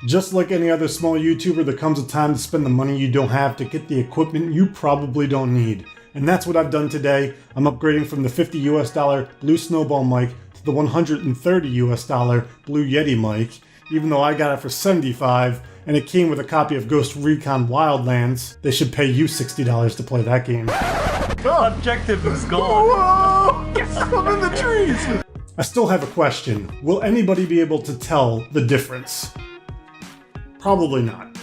Just like any other small YouTuber, there comes a time to spend the money you don't have to get the equipment you probably don't need. And that's what I've done today. I'm upgrading from the $50 US Blue Snowball mic to the $130 US Blue Yeti mic, even though I got it for $75 and it came with a copy of Ghost Recon Wildlands. They should pay you $60 to play that game. God, objective is gone. Whoa! Yes, I'm in the trees! I still have a question. Will anybody be able to tell the difference? Probably not.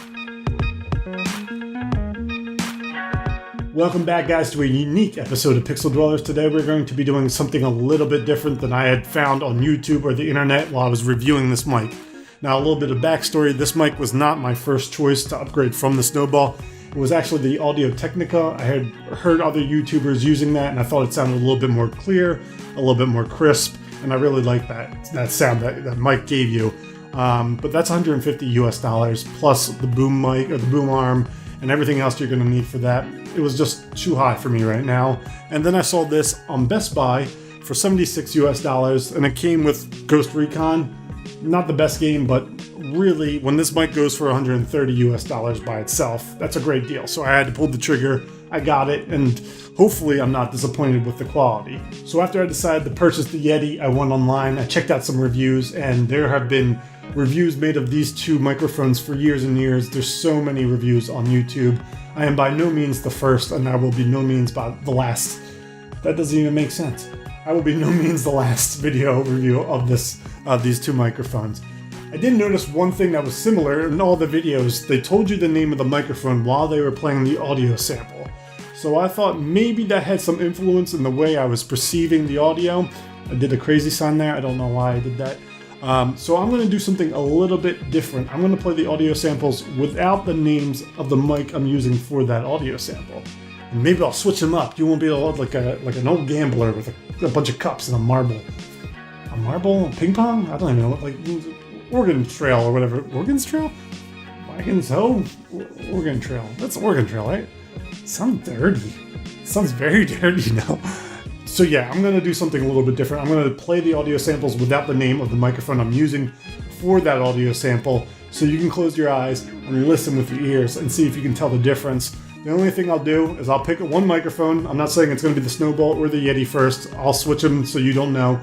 Welcome back, guys, to a unique episode of Pixel Dwellers. Today we're going to be doing something a little bit different than I had found on YouTube or the internet while I was reviewing this mic. Now, a little bit of backstory. This mic was not my first choice to upgrade from the Snowball. It was actually the Audio Technica. I had heard other YouTubers using that, and I thought it sounded a little bit more clear, a little bit more crisp, and I really liked that sound that mic gave you. But that's $150 US plus the boom mic or the boom arm and everything else you're going to need for that. It was just too high for me right now. And then I saw this on Best Buy for $76 US, and it came with Ghost Recon. Not the best game, but really, when this mic goes for $130 US by itself, that's a great deal. So I had to pull the trigger. I got it, and hopefully I'm not disappointed with the quality. So after I decided to purchase the Yeti, I went online, I checked out some reviews, and there have been reviews made of these two microphones for years and years. There's so many reviews on YouTube. I am by no means the first, and I will be no means by the last. That doesn't even make sense. I will be no means the last video review of these two microphones. I did notice one thing that was similar in all the videos. They told you the name of the microphone while they were playing the audio sample. So I thought maybe that had some influence in the way I was perceiving the audio. I did a crazy sign there. I don't know why I did that. So I'm going to do something a little bit different. I'm going to play the audio samples without the names of the mic I'm using for that audio sample. And maybe I'll switch them up. You won't be able to like an old gambler with a bunch of cups and a marble. A marble? Ping pong? I don't even know. Like Oregon Trail or whatever. Oregon's Trail? Wagons Ho? Oregon Trail. That's Oregon Trail, right? Sounds dirty. Sounds very dirty now. So yeah, I'm going to do something a little bit different. I'm going to play the audio samples without the name of the microphone I'm using for that audio sample, so you can close your eyes and listen with your ears and see if you can tell the difference. The only thing I'll do is I'll pick one microphone. I'm not saying it's going to be the Snowball or the Yeti first. I'll switch them so you don't know.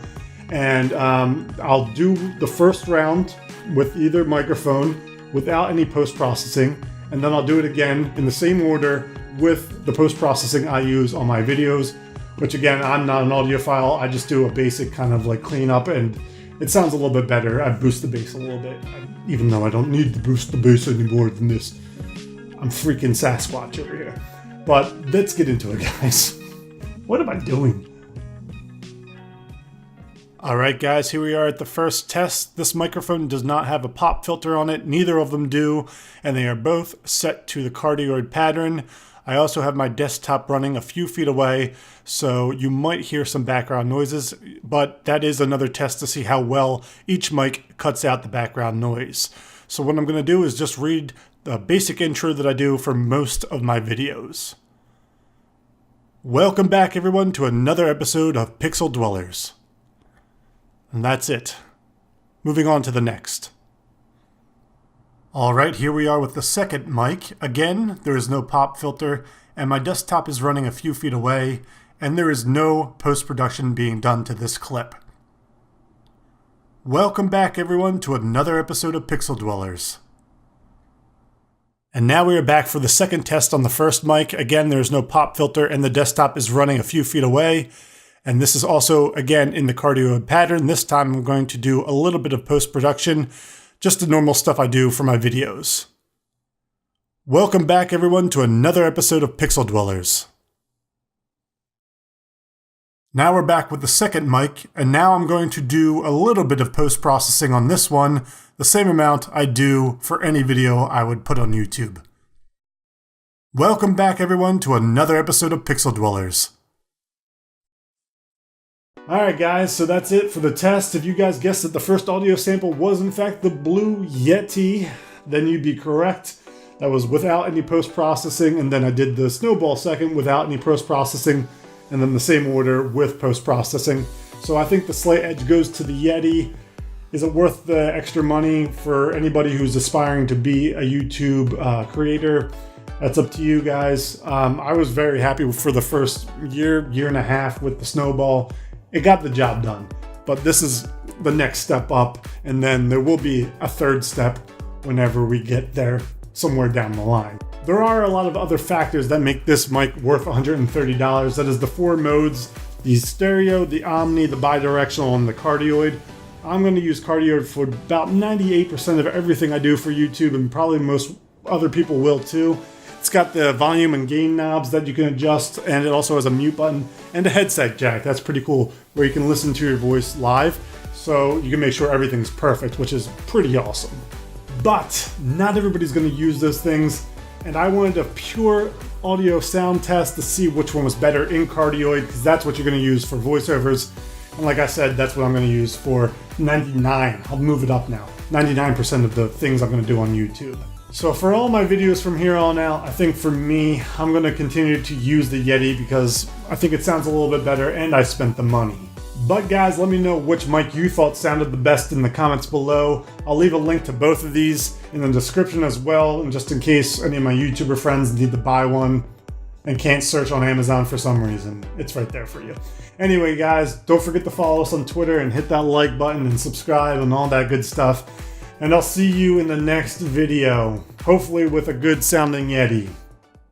And I'll do the first round with either microphone without any post-processing, and then I'll do it again in the same order with the post-processing I use on my videos, which again, I'm not an audiophile. I just do a basic kind of like cleanup, and it sounds a little bit better. I boost the bass a little bit, even though I don't need to boost the bass any more than this. I'm freaking Sasquatch over here. But let's get into it, guys. What am I doing? Alright guys, here we are at the first test. This microphone does not have a pop filter on it, neither of them do, and they are both set to the cardioid pattern. I also have my desktop running a few feet away, so you might hear some background noises, but that is another test to see how well each mic cuts out the background noise. So what I'm going to do is just read the basic intro that I do for most of my videos. Welcome back everyone to another episode of Pixel Dwellers. And that's it. Moving on to the next. Alright, here we are with the second mic. Again, there is no pop filter, and my desktop is running a few feet away, and there is no post-production being done to this clip. Welcome back everyone to another episode of Pixel Dwellers. And now we are back for the second test on the first mic. Again, there is no pop filter, and the desktop is running a few feet away. And this is also, again, in the cardioid pattern. This time I'm going to do a little bit of post-production, just the normal stuff I do for my videos. Welcome back, everyone, to another episode of Pixel Dwellers. Now we're back with the second mic, and now I'm going to do a little bit of post-processing on this one, the same amount I do for any video I would put on YouTube. Welcome back, everyone, to another episode of Pixel Dwellers. Alright guys, so that's it for the test. If you guys guessed that the first audio sample was in fact the Blue Yeti, then you'd be correct. That was without any post-processing, and then I did the Snowball second without any post-processing, and then the same order with post-processing. So I think the slight edge goes to the Yeti. Is it worth the extra money for anybody who's aspiring to be a YouTube creator? That's up to you guys. I was very happy for the first year and a half with the SNOWBALL. It got the job done, but this is the next step up, and then there will be a third step whenever we get there somewhere down the line. There are a lot of other factors that make this mic worth $130. That is the 4 modes, the stereo, the omni, the bidirectional, and the cardioid. I'm going to use cardioid for about 98% of everything I do for YouTube, and probably most other people will too. It's got the volume and gain knobs that you can adjust, and it also has a mute button and a headset jack. That's pretty cool, where you can listen to your voice live, so you can make sure everything's perfect, which is pretty awesome. But not everybody's going to use those things, and I wanted a pure audio sound test to see which one was better in cardioid, because that's what you're going to use for voiceovers. And like I said, that's what I'm going to use for 99. I'll move it up now. 99% of the things I'm going to do on YouTube. So for all my videos from here on out, I think for me, I'm going to continue to use the Yeti because I think it sounds a little bit better and I spent the money. But guys, let me know which mic you thought sounded the best in the comments below. I'll leave a link to both of these in the description as well, and just in case any of my YouTuber friends need to buy one and can't search on Amazon for some reason, it's right there for you. Anyway guys, don't forget to follow us on Twitter and hit that like button and subscribe and all that good stuff. And I'll see you in the next video, hopefully with a good sounding Yeti.